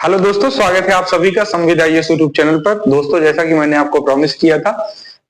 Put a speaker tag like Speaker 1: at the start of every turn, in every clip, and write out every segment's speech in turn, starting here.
Speaker 1: Hello दोस्तों, स्वागत है आप सभी का संविद आईएएस यूट्यूब चैनल पर। दोस्तों, जैसा कि मैंने आपको प्रॉमिस किया था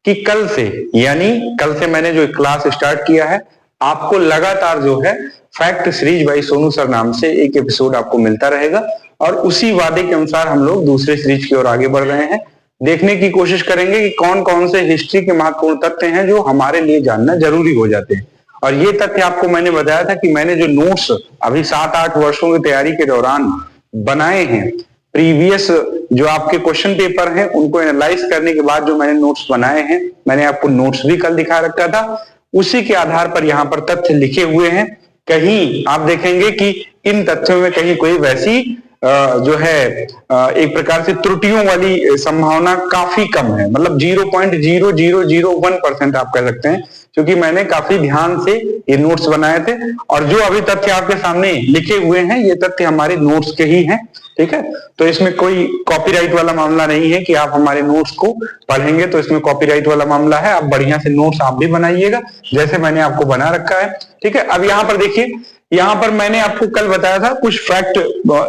Speaker 1: कि कल से मैंने जो क्लास स्टार्ट किया है, आपको लगातार जो है fact series by Sonu sir नाम से एक एपिसोड आपको मिलता रहेगा और उसी वादे के अनुसार हम लोग दूसरे सीरीज की ओर आगे बढ़ रहे हैं। देखने की कोशिश करेंगे कि कौन कौन से हिस्ट्री के महत्वपूर्ण तथ्य हैं जो हमारे लिए जानना जरूरी हो जाते हैं। और ये तथ्य आपको मैंने बताया था कि मैंने जो नोट्स अभी 7-8 वर्षों की तैयारी के दौरान बनाए हैं, प्रीवियस जो आपके क्वेश्चन पेपर हैं उनको एनालाइज करने के बाद जो मैंने नोट्स बनाए हैं, मैंने आपको नोट्स भी कल दिखा रखा था। उसी के आधार पर यहाँ पर तथ्य लिखे हुए हैं। कहीं आप देखेंगे कि इन तथ्यों में कहीं कोई वैसी जो है एक प्रकार से त्रुटियों वाली संभावना काफी कम है, मतलब 0.0001% आप कह सकते हैं, क्योंकि मैंने काफी ध्यान से ये नोट्स बनाए थे और जो अभी तथ्य आपके सामने लिखे हुए हैं ये तथ्य हमारे नोट्स के ही हैं। ठीक है, तो इसमें कोई कॉपीराइट वाला मामला नहीं है कि आप हमारे नोट्स को पढ़ेंगे तो इसमें कॉपीराइट वाला मामला है। आप बढ़िया से नोट्स आप भी बनाइएगा जैसे मैंने आपको बना रखा है। ठीक है, अब यहाँ पर देखिए, यहाँ पर मैंने आपको कल बताया था कुछ फैक्ट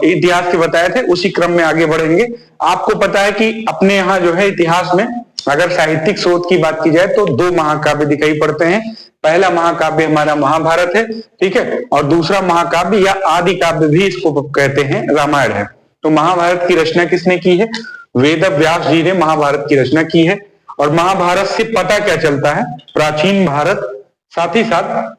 Speaker 1: इतिहास के बताए थे, उसी क्रम में आगे बढ़ेंगे। आपको पता है कि अपने यहाँ जो है इतिहास में अगर साहित्यिक स्रोत की बात की जाए तो 2 महाकाव्य दिखाई पड़ते हैं। पहला महाकाव्य हमारा महाभारत है, ठीक है, और दूसरा महाकाव्य या आदि काव्य भी इसको कहते हैं, रामायण है। तो महाभारत की रचना किसने की है? वेद व्यास जी ने महाभारत की रचना की है। और महाभारत से पता क्या चलता है? प्राचीन भारत, साथ ही साथ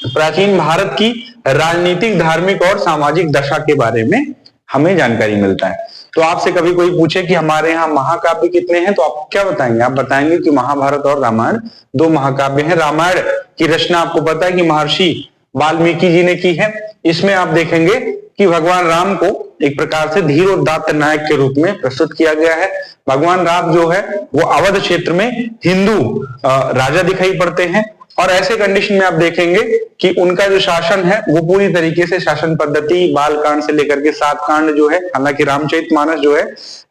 Speaker 1: प्राचीन भारत की राजनीतिक, धार्मिक और सामाजिक दशा के बारे में हमें जानकारी मिलता है। तो आपसे कभी कोई पूछे कि हमारे यहाँ महाकाव्य कितने हैं, तो आप क्या बताएंगे? आप बताएंगे कि महाभारत और रामायण 2 महाकाव्य हैं। रामायण की रचना आपको पता है कि महर्षि वाल्मीकि जी ने की है। इसमें आप देखेंगे कि भगवान राम को एक प्रकार से धीरोदात्त नायक के रूप में प्रस्तुत किया गया है। भगवान राम जो है वो अवध क्षेत्र में हिंदू राजा दिखाई पड़ते हैं और ऐसे कंडीशन में आप देखेंगे कि उनका जो शासन है वो पूरी तरीके से शासन पद्धति बाल कांड से लेकर के 7 कांड जो है, हालांकि रामचरितमानस जो है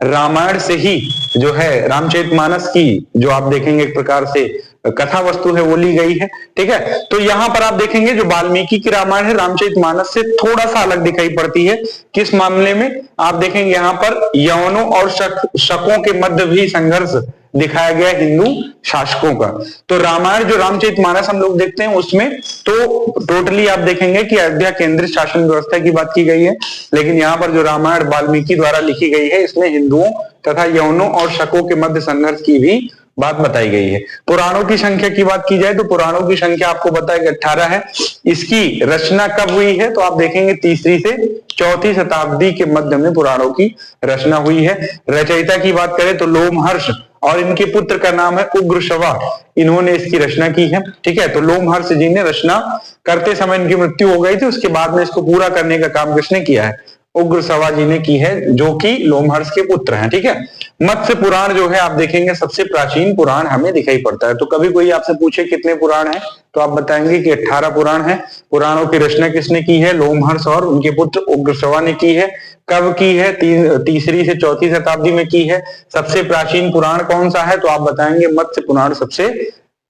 Speaker 1: रामायण से ही जो है, रामचरितमानस की जो आप देखेंगे एक प्रकार से कथा वस्तु है वो ली गई है। ठीक है, तो यहां पर आप देखेंगे जो वाल्मीकि की रामायण है रामचरितमानस से थोड़ा सा अलग दिखाई पड़ती है। किस मामले में? आप देखेंगे यहाँ पर यवनों और शकों के मध्य भी संघर्ष दिखाया गया हिंदू शासकों का। तो रामायण जो रामचरितमानस हम लोग देखते हैं उसमें तो टोटली आप देखेंगे कि अयोध्या केंद्रित शासन व्यवस्था की बात की गई है, लेकिन यहाँ पर जो रामायण वाल्मीकि द्वारा लिखी गई है इसमें हिंदुओं तथा यवनों और शकों के मध्य संघर्ष की भी बात बताई गई है। पुराणों की संख्या की बात की जाए तो पुराणों की संख्या आपको पता है कि 18 है। इसकी रचना कब हुई है? तो आप देखेंगे 3री से 4थी शताब्दी के मध्य में पुराणों की रचना हुई है। रचयिता की बात करें तो लोमहर्ष और इनके पुत्र का नाम है उग्रश्रवा, इन्होंने इसकी रचना की है। ठीक है, तो लोमहर्ष जी ने रचना करते समय इनकी मृत्यु हो गई थी, उसके बाद में इसको पूरा करने का काम किसने किया है? उग्रश्रवा जी ने की है, जो कि लोमहर्ष के पुत्र हैं। ठीक है, मत्स्य पुराण जो है आप देखेंगे सबसे प्राचीन पुराण हमें दिखाई पड़ता है। तो कभी कोई आपसे पूछे कितने पुराण हैं तो आप बताएंगे कि 18 पुराण है। पुराणों की रचना किसने की है? लोमहर्ष और उनके पुत्र उग्रश्रवा ने की है। कब की है? 3री से 4थी शताब्दी में की है। सबसे प्राचीन पुराण कौन सा है? तो आप बताएंगे मत्स्य पुराण सबसे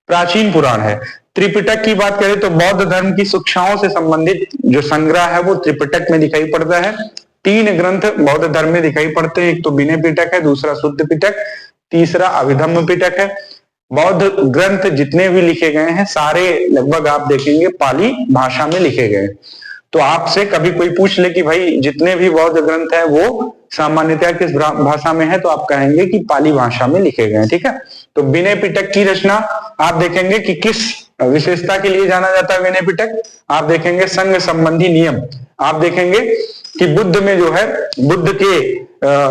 Speaker 1: प्राचीन पुराण है। त्रिपिटक की बात करें तो बौद्ध धर्म की शिक्षाओं से संबंधित जो संग्रह है वो त्रिपिटक में दिखाई पड़ता है। 3 ग्रंथ बौद्ध धर्म में दिखाई पड़ते हैं, एक तो विनय पिटक है, दूसरा शुद्ध पिटक, तीसरा अभिधम्म पिटक है। बौद्ध ग्रंथ जितने भी लिखे गए हैं सारे लगभग आप देखेंगे पाली भाषा में लिखे गए। तो आपसे कभी कोई पूछ ले कि भाई जितने भी बौद्ध ग्रंथ है वो सामान्यतः किस भाषा में है, तो आप कहेंगे कि पाली भाषा में लिखे गए। ठीक है, तो विनय पिटक की रचना आप देखेंगे कि किस विशेषता के लिए जाना जाता है विनय पिटक? आप देखेंगे संघ संबंधी नियम। आप देखेंगे कि बुद्ध में जो है, बुद्ध के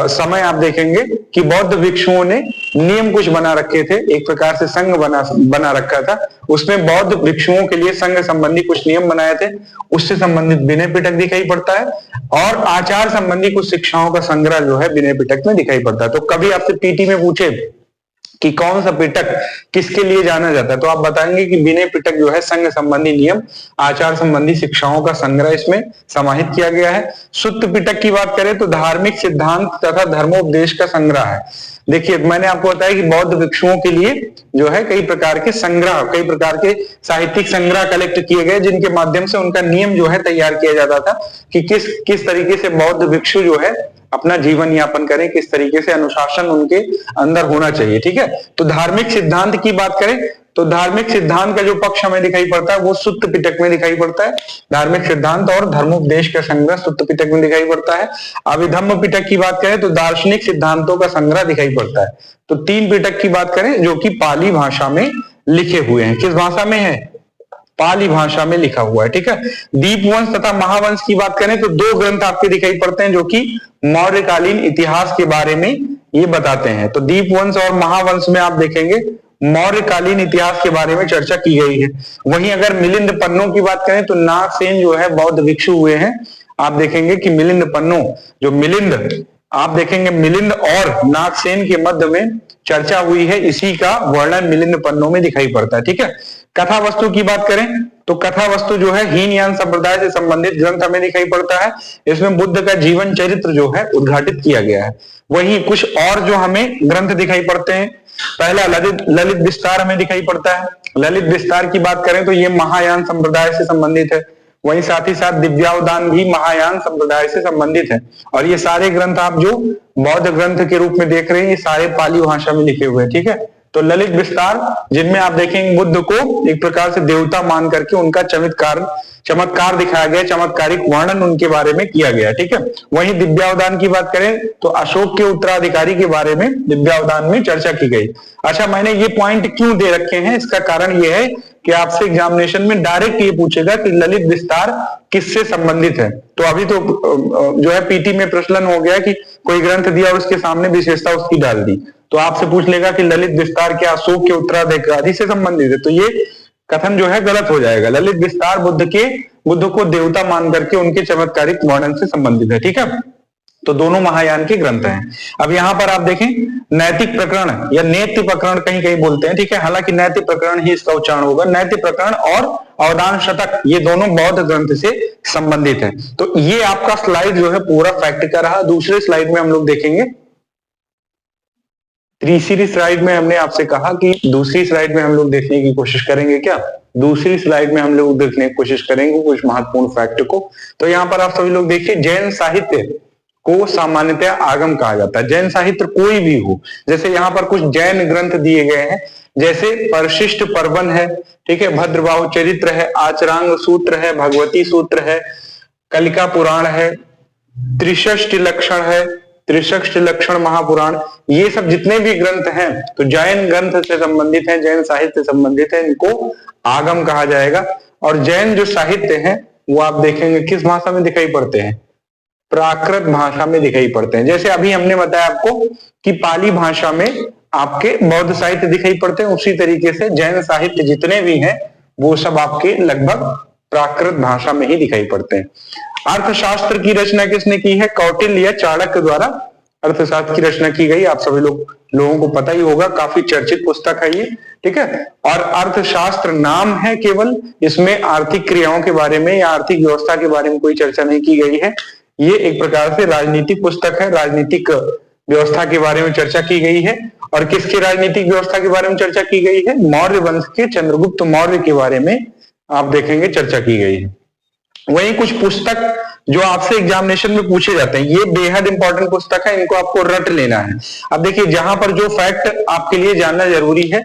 Speaker 1: समय आप देखेंगे कि बौद्ध भिक्षुओं ने नियम कुछ बना रखे थे, एक प्रकार से संघ बना रखा था। उसमें बौद्ध भिक्षुओं के लिए संघ संबंधी कुछ नियम बनाए थे, उससे संबंधित विनय पिटक दिखाई पड़ता है। और आचार संबंधी कुछ शिक्षाओं का संग्रह जो है विनय पिटक में दिखाई पड़ता है। तो कभी आपसे पीटी में पूछे कि कौन सा पिटक किसके लिए जाना जाता है तो आप बताएंगे कि विनय पिटक जो है संघ संबंधी नियम, आचार संबंधी शिक्षाओं का संग्रह इसमें समाहित किया गया है। सुत्त पिटक की बात करें तो धार्मिक सिद्धांत तथा धर्मोपदेश का संग्रह है। देखिए, मैंने आपको बताया कि बौद्ध भिक्षुओं के लिए जो है कई प्रकार के संग्रह, कई प्रकार के साहित्यिक संग्रह कलेक्ट किए गए, जिनके माध्यम से उनका नियम जो है तैयार किया जाता था कि किस किस तरीके से बौद्ध भिक्षु जो है अपना जीवन यापन करें, किस तरीके से अनुशासन उनके अंदर होना चाहिए। ठीक है, तो धार्मिक सिद्धांत की बात करें तो धार्मिक सिद्धांत का जो पक्ष हमें दिखाई पड़ता है वो सुत्त पिटक में दिखाई पड़ता है। धार्मिक सिद्धांत और धर्मोपदेश का संग्रह सुत्त पिटक में दिखाई पड़ता है। अभिधम्म पिटक की बात करें तो दार्शनिक सिद्धांतों का संग्रह दिखाई पड़ता है। तो 3 पिटक की बात करें जो कि पाली भाषा में लिखे हुए हैं। किस भाषा में है? पाली भाषा में लिखा हुआ है। ठीक है, दीपवंश तथा महावंश की बात करें तो 2 ग्रंथ आपके दिखाई पड़ते हैं जो कि मौर्यकालीन इतिहास के बारे में ये बताते हैं। तो दीपवंश और महावंश में आप देखेंगे मौर्यकालीन इतिहास के बारे में चर्चा की गई है। वहीं अगर मिलिंद पन्नों की बात करें तो नागसेन जो है बौद्ध भिक्षु हुए हैं। आप देखेंगे कि मिलिंद पन्नों, जो मिलिंद आप देखेंगे मिलिंद और नागसेन के मध्य में चर्चा हुई है, इसी का वर्णन मिलिंद पन्नों में दिखाई पड़ता है। ठीक है, कथा वस्तु की बात करें तो कथा वस्तु जो है हीनयान संप्रदाय से संबंधित ग्रंथ हमें दिखाई पड़ता है। इसमें बुद्ध का जीवन चरित्र जो है उद्घाटित किया गया है। वहीं कुछ और जो हमें ग्रंथ दिखाई पड़ते हैं, पहला ललित विस्तार हमें दिखाई पड़ता है। ललित विस्तार की बात करें तो ये महायान संप्रदाय से संबंधित है। वहीं साथ ही साथ दिव्यावदान भी महायान संप्रदाय से संबंधित है। और ये सारे ग्रंथ आप जो बौद्ध ग्रंथ के रूप में देख रहे हैं ये सारे पाली भाषा में लिखे हुए हैं। ठीक है, तो ललित विस्तार जिनमें आप देखेंगे बुद्ध को एक प्रकार से देवता मान करके उनका चमत्कार दिखाया गया, चमत्कारिक वर्णन उनके बारे में किया गया। ठीक है, वहीं दिव्यावदान की बात करें तो अशोक के उत्तराधिकारी के बारे में दिव्यावदान में चर्चा की गई। अच्छा, मैंने ये पॉइंट क्यों दे रखे हैं, इसका कारण ये है कि आपसे एग्जामिनेशन में डायरेक्ट ये पूछेगा कि ललित विस्तार किससे संबंधित है। तो अभी तो जो है पीटी में प्रचलन हो गया कि कोई ग्रंथ दिया और उसके सामने विशेषता उसकी डाल दी, तो आपसे पूछ लेगा कि ललित विस्तार क्या अशोक के उत्तराधिकारी से संबंधित है, तो ये कथन जो है गलत हो जाएगा। ललित विस्तार बुद्ध को देवता मान करके उनके चमत्कारिक वर्णन से संबंधित है। ठीक है, तो दोनों महायान के ग्रंथ हैं। अब यहाँ पर आप देखें नैतिक प्रकरण या नेत्य प्रकरण कहीं कहीं बोलते हैं। ठीक है, हालांकि नैतिक प्रकरण ही इसका उच्चारण होगा। नैतिक प्रकरण और अवदान शतक ये दोनों बौद्ध ग्रंथ से संबंधित है। तो ये आपका स्लाइड जो है पूरा फैक्ट का रहा। दूसरे स्लाइड में हम लोग देखेंगे, तीसरी स्लाइड में हमने आपसे कहा कि दूसरी स्लाइड में हम लोग देखने की कोशिश करेंगे। क्या दूसरी स्लाइड में हम लोग देखने की कोशिश करेंगे कुछ महत्वपूर्ण फैक्ट को। तो यहाँ पर आप सभी लोग देखिए, जैन साहित्य को सामान्यतः आगम कहा जाता है। जैन साहित्य कोई भी हो, जैसे यहाँ पर कुछ जैन ग्रंथ दिए गए हैं, जैसे परशिष्ट पर्वन है, ठीक है, भद्रबाहु चरित्र है, आचरांग सूत्र है, भगवती सूत्र है, कलिका पुराण है, त्रिषष्ठ लक्षण है, त्रिषष्ठ लक्षण महापुराण, ये सब जितने भी ग्रंथ हैं तो जैन ग्रंथ से संबंधित हैं, जैन साहित्य से संबंधित है, इनको आगम कहा जाएगा। और जैन जो साहित्य है वो आप देखेंगे किस भाषा में दिखाई पड़ते हैं, प्राकृत भाषा में दिखाई पड़ते हैं। जैसे अभी हमने बताया आपको कि पाली भाषा में आपके बौद्ध साहित्य दिखाई पड़ते हैं, उसी तरीके से जैन साहित्य जितने भी हैं वो सब आपके लगभग प्राकृत भाषा में ही दिखाई पड़ते हैं। अर्थशास्त्र की रचना किसने की है? कौटिल्य या चाणक्य द्वारा अर्थशास्त्र की रचना की गई। आप सभी लोगों को पता ही होगा, काफी चर्चित पुस्तक है ये। ठीक है, और अर्थशास्त्र नाम है केवल, इसमें आर्थिक क्रियाओं के बारे में या आर्थिक व्यवस्था के बारे में कोई चर्चा नहीं की गई है। ये एक प्रकार से राजनीतिक पुस्तक है, राजनीतिक व्यवस्था के बारे में चर्चा की गई है। और किसकी राजनीतिक व्यवस्था के बारे में चर्चा की गई है? मौर्य वंश के चंद्रगुप्त मौर्य के बारे में आप देखेंगे चर्चा की गई है। वहीं कुछ पुस्तक जो आपसे एग्जामिनेशन में पूछे जाते हैं, ये बेहद इंपॉर्टेंट पुस्तक है, इनको आपको रट लेना है। अब देखिए, जहां पर जो फैक्ट आपके लिए जानना जरूरी है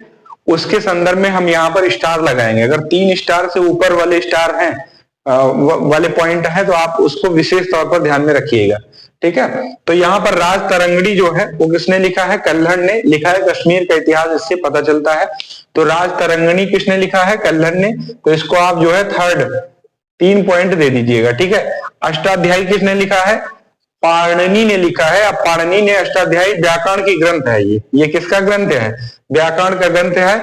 Speaker 1: उसके संदर्भ में हम यहाँ पर स्टार लगाएंगे। अगर 3 स्टार से ऊपर वाले स्टार हैं वाले पॉइंट है तो आप उसको विशेष तौर पर ध्यान में रखिएगा। ठीक है, तो यहाँ पर राज तरंगड़ी जो है वो किसने लिखा है? कल्हड़ ने लिखा है। कश्मीर का इतिहास इससे पता चलता है। तो राज तरंगणी किसने लिखा है? कल्हड़ ने। तो इसको आप जो है 3 पॉइंट दे दीजिएगा। ठीक है, अष्टाध्यायी किसने लिखा है? पाणिनि ने लिखा है। अब पाणिनि ने अष्टाध्यायी व्याकरण की ग्रंथ है, ये किसका ग्रंथ है? व्याकरण का ग्रंथ है,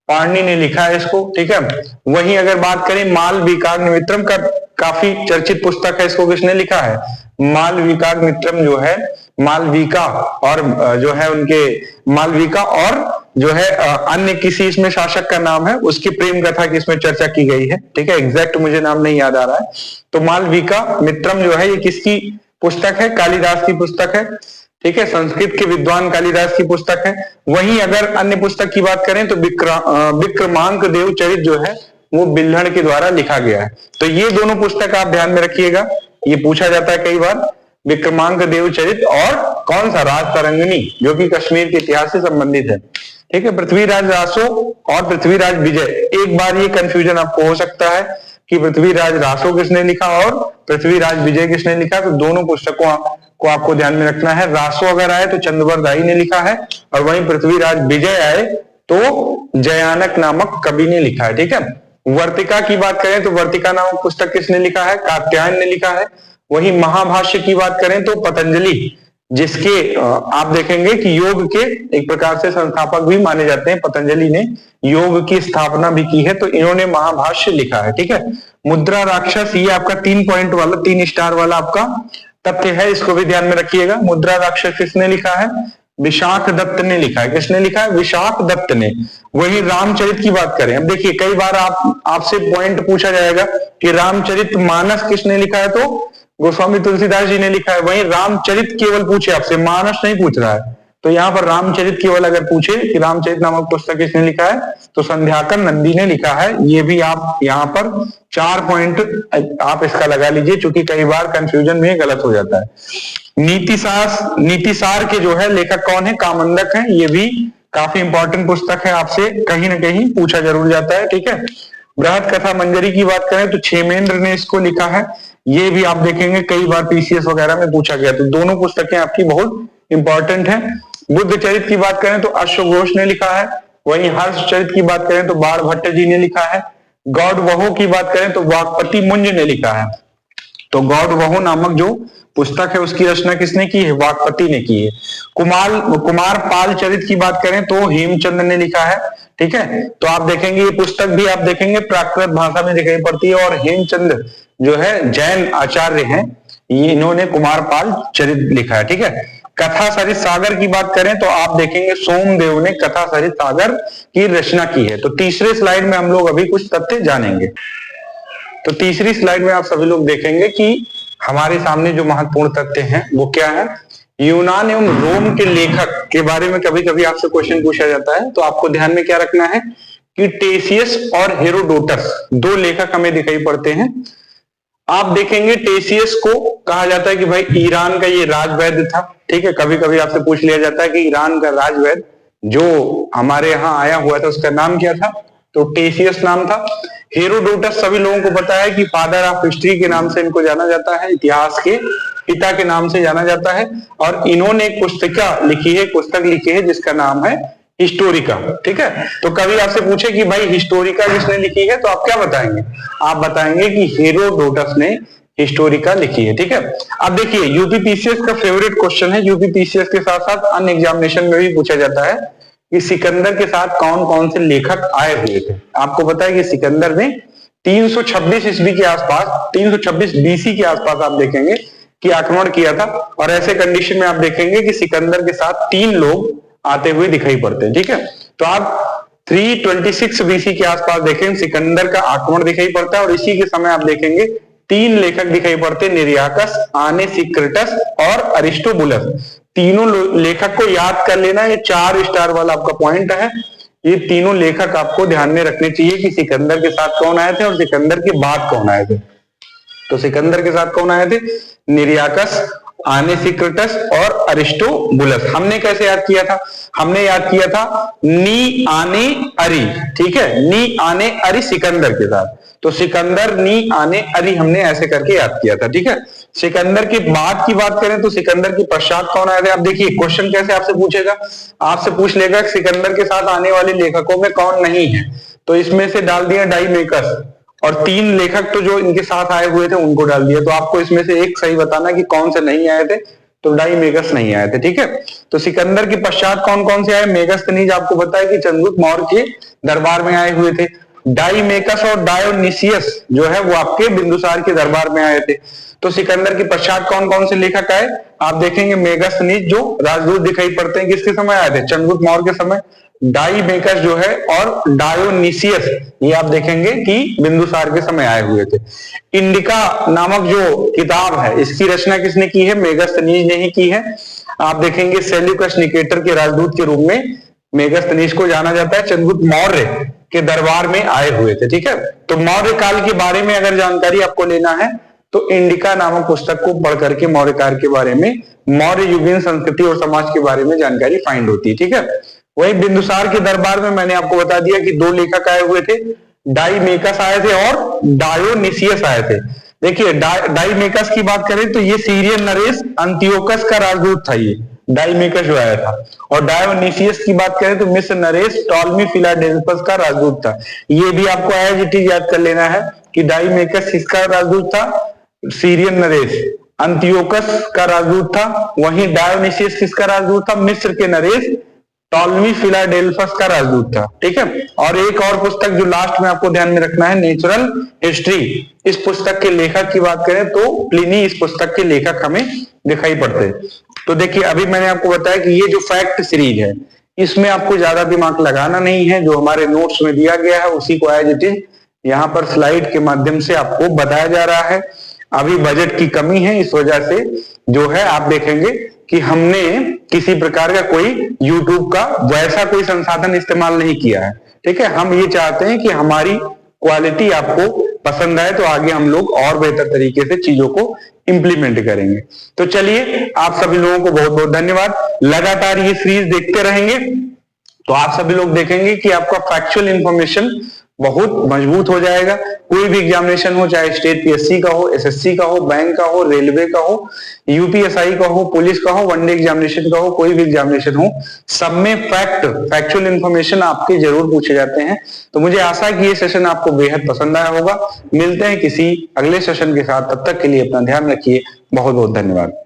Speaker 1: पाणिनि ने लिखा है इसको। ठीक है, वहीं अगर बात करें मालविकाग्निमित्रम का, काफी चर्चित पुस्तक है, इसको किसने लिखा है? मालविकाग्निमित्रम जो है, मालविका और जो है उनके मालविका और जो है अन्य किसी इसमें शासक का नाम है, उसकी प्रेम कथा की इसमें चर्चा की गई है। ठीक है, एग्जैक्ट मुझे नाम नहीं याद आ रहा है। तो मालविका मित्रम जो है ये किसकी पुस्तक है? कालिदास की पुस्तक है। ठीक है, संस्कृत के विद्वान कालिदास की पुस्तक है। वहीं अगर अन्य पुस्तक की बात करें तो विक्रमांक देव चरित जो है वो बिल्हण के द्वारा लिखा गया है। तो ये दोनों पुस्तक आप ध्यान में रखिएगा, ये पूछा जाता है कई बार। विक्रमांक देवचरित और कौन सा, राज तरंगिणी, जो कि कश्मीर के इतिहास से संबंधित है। ठीक है, पृथ्वीराज रासो और पृथ्वीराज विजय, एक बार ये कंफ्यूजन आपको हो सकता है कि पृथ्वीराज रासो किसने लिखा और पृथ्वीराज विजय किसने लिखा, तो दोनों पुस्तकों को आपको ध्यान में रखना है। रासो अगर आए तो चंद्रवरदाई ने लिखा है, और वहीं पृथ्वीराज विजय आए तो जयानक नामक कवि ने लिखा है। ठीक है, वर्तिका की बात करें तो वर्तिका नामक पुस्तक किसने लिखा है, कात्यायन ने लिखा है। वही महाभाष्य की बात करें तो पतंजलि, जिसके आप देखेंगे कि योग के एक प्रकार से संस्थापक भी माने जाते हैं, पतंजलि ने योग की स्थापना भी की है, तो इन्होंने महाभाष्य लिखा है। ठीक है, मुद्रा राक्षस, ये आपका 3 पॉइंट वाला 3 स्टार वाला आपका तथ्य है, इसको भी ध्यान में रखिएगा। मुद्रा राक्षस किसने लिखा है, विशाख दत्त ने लिखा है। किसने लिखा है, विशाख दत्त ने। वही रामचरित की बात करें, अब देखिए कई बार आपसे पॉइंट पूछा जाएगा कि रामचरित मानस किसने लिखा है, तो गोस्वामी तुलसीदास जी ने लिखा है। वहीं रामचरित केवल पूछे आपसे, मानस नहीं पूछ रहा है, तो यहाँ पर रामचरित केवल अगर पूछे कि रामचरित नामक पुस्तक किसने लिखा है, तो संध्याकर नंदी ने लिखा है। ये भी आप यहाँ पर 4 पॉइंट आप इसका लगा लीजिए, क्योंकि कई बार कंफ्यूजन में गलत हो जाता है। नीतिसार के जो है लेखक कौन है, कामंदक है। ये भी काफी इंपॉर्टेंट पुस्तक है, आपसे कहीं ना कहीं पूछा जरूर जाता है। ठीक है, बृहद कथा मंजरी की बात करें तो क्षेमेंद्र ने इसको लिखा है। ये भी आप देखेंगे कई बार पीसीएस वगैरह में पूछा गया, तो दोनों पुस्तकें आपकी बहुत इंपॉर्टेंट है। बुद्ध चरित की बात करें तो अश्वघोष ने लिखा है। वहीं हर्ष चरित की बात करें तो बाण भट्ट जी ने लिखा है। गौड़ वहु की बात करें तो वाकपति मुंज ने लिखा है। तो गौड़ वहु नामक जो पुस्तक है उसकी रचना किसने की है, वाकपति ने की है। कुमार पाल चरित की बात करें तो हेमचंद ने लिखा है। ठीक है, तो आप देखेंगे ये पुस्तक भी आप देखेंगे प्राकृत भाषा में दिखाई पड़ती है, और हेमचंद जो है जैन आचार्य हैं, ये इन्होंने कुमार पाल चरित लिखा है। ठीक है, कथा सरित सागर की बात करें तो आप देखेंगे सोमदेव ने कथा सरित सागर की रचना की है। तो तीसरे स्लाइड में हम लोग अभी कुछ तथ्य जानेंगे। तो तीसरी स्लाइड में आप सभी लोग देखेंगे कि हमारे सामने जो महत्वपूर्ण तथ्य हैं वो क्या है। यूनान एवं रोम के लेखक के बारे में कभी कभी आपसे क्वेश्चन पूछा जाता है, तो आपको ध्यान में क्या रखना है कि टेसियस और हेरोडोटस 2 लेखक हमें दिखाई पड़ते हैं। आप देखेंगे टेसियस को कहा जाता है कि भाई ईरान का ये राजवैद्य था। ठीक है, कभी कभी आपसे पूछ लिया जाता है कि ईरान का राजवैद्य जो हमारे यहाँ आया हुआ था उसका नाम क्या था, तो टेसियस नाम था। हेरोडोटस सभी लोगों को पता है कि फादर ऑफ हिस्ट्री के नाम से इनको जाना जाता है, इतिहास के पिता के नाम से जाना जाता है, और इन्होंने एक पुस्तक लिखी है जिसका नाम है हिस्टोरिका। ठीक है, तो कभी आपसे पूछे कि भाई हिस्टोरिका किसने लिखी है, तो आप क्या बताएंगे, आप बताएंगे कि हेरोडोटस ने हिस्टोरिका लिखी है। ठीक है, अब देखिए यूपीपीसीएस का फेवरेट क्वेश्चन है, यूपीपीसीएस के साथ साथ अन्य एग्जामिनेशन में भी पूछा जाता है कि सिकंदर के साथ कौन कौन से लेखक आए हुए थे। आपको पता है कि सिकंदर ने 326 ईस्वी के आसपास, 326 बीसी के आसपास आप देखेंगे कि आक्रमण किया था, और ऐसे कंडीशन में आप देखेंगे कि सिकंदर के साथ 3 लोग आते हुए दिखाई पड़ते हैं। ठीक है, तो आप 326 बीसी के आसपास देखें सिकंदर का आक्रमण दिखाई पड़ता है, और इसी के समय आप देखेंगे 3 लेखक दिखाई पड़ते हैं, निर्याकस, आनेसिक्रिटस और अरिस्टोबुलस। तीनों लेखक को याद कर लेना, ये 4 स्टार वाला आपका पॉइंट है। ये तीनों लेखक आपको ध्यान में रखने चाहिए कि सिकंदर के साथ कौन आए थे और सिकंदर के बाद कौन आए थे। तो सिकंदर के साथ कौन आए थे, निर्याकस, आनेसिक्रिटस और अरिस्टोबुलस। हमने कैसे याद किया था, हमने याद किया था नी आने अरी। ठीक है, नी आने अरी सिकंदर के साथ, तो सिकंदर नी आने अरी हमने ऐसे करके याद किया था। ठीक है, सिकंदर के बाद की बात करें तो सिकंदर के पश्चात कौन आए थे। आप देखिए क्वेश्चन कैसे आपसे पूछेगा, आपसे पूछ लेगा सिकंदर के साथ आने वाले लेखकों में कौन नहीं है, तो इसमें से डाल दिया डाइमेकस, और 3 लेखक तो जो इनके साथ आए हुए थे उनको डाल दिया। तो आपको इसमें से एक सही बताना कि कौन से नहीं आए थे, तो डाइमेकस नहीं आए थे। ठीक है, तो सिकंदर के पश्चात कौन कौन से आए, मेगास्थनीज आपको पता है कि चंद्रगुप्त मौर्य के दरबार में आए हुए थे। डाइमेकस और डायोनिसियस जो है वो आपके बिंदुसार के दरबार में आए थे। तो सिकंदर के पश्चात कौन कौन से लेखक आए, आप देखेंगे मेगास्थनीज जो राजदूत दिखाई पड़ते हैं किसके समय आए थे, चंद्रगुप्त मौर्य के समय। डाइमेकस जो है और डायोनिसियस ये आप देखेंगे कि बिंदुसार के समय आए हुए थे। इंडिका नामक जो किताब है इसकी रचना किसने की है, मेगास्थनीज ने ही की है। आप देखेंगे सेल्यूकस निकेटर के राजदूत के रूप में मेगास्थनीज को जाना जाता है, चंद्रगुप्त मौर्य के दरबार में आए हुए थे। ठीक है, तो मौर्य काल के बारे में अगर जानकारी आपको लेना है तो इंडिका नामक पुस्तक को पढ़ करके मौर्यकाल के बारे में, मौर्य युगीन संस्कृति और समाज के बारे में जानकारी फाइंड होती है। ठीक है, वही बिंदुसार के दरबार में मैंने आपको बता दिया कि 2 लेखक आए हुए थे, डाईमेकस आए थे और डायोनिसियस आए थे। देखिए डाईमेकस की बात करें तो ये सीरियन नरेश अंतियोकस का राजदूत था, ये डाईमेकस जो आया था। और डायोनिसियस की बात करें तो मिस्र नरेश टॉलमी फिलाडेल्फस का राजदूत था। ये भी आपको एज इट इज याद कर लेना है कि डाईमेकस किसका राजदूत था, सीरियन नरेश, अंतियोकस का राजदूत था। वहीं डायोनिसियस किसका राजदूत था, मिस्र के नरेश टॉलमी फिलाडेल्फस का राजदूत था। ठीक है, और एक और पुस्तक जो लास्ट में आपको ध्यान में रखना है, नेचुरल हिस्ट्री। इस पुस्तक के लेखक की बात करें तो प्लिनी इस पुस्तक के लेखक हमें दिखाई पड़ते हैं। तो देखिए अभी मैंने आपको बताया कि ये जो फैक्ट सीरीज है इसमें आपको ज्यादा दिमाग लगाना नहीं है, जो हमारे नोट्स में दिया गया है उसी को एज इट इज यहाँ पर स्लाइड के माध्यम से आपको बताया जा रहा है। अभी बजट की कमी है, इस वजह से जो है आप देखेंगे कि हमने किसी प्रकार का कोई YouTube का वैसा कोई संसाधन इस्तेमाल नहीं किया है। ठीक है, हम ये चाहते हैं कि हमारी क्वालिटी आपको पसंद आए तो आगे हम लोग और बेहतर तरीके से चीजों को इंप्लीमेंट करेंगे। तो चलिए आप सभी लोगों को बहुत बहुत धन्यवाद। लगातार ये सीरीज देखते रहेंगे तो आप सभी लोग देखेंगे कि आपका फैक्चुअल इंफॉर्मेशन बहुत मजबूत हो जाएगा। कोई भी एग्जामिनेशन हो, चाहे स्टेट पीएससी का हो, एसएससी का हो, बैंक का हो, रेलवे का हो, यूपीएसआई का हो, पुलिस का हो, वनडे एग्जामिनेशन का हो, कोई भी एग्जामिनेशन हो, सब में फैक्चुअल इंफॉर्मेशन आपके जरूर पूछे जाते हैं। तो मुझे आशा है कि ये सेशन आपको बेहद पसंद आया होगा। मिलते हैं किसी अगले सेशन के साथ, तब तक के लिए अपना ध्यान रखिए। बहुत बहुत धन्यवाद।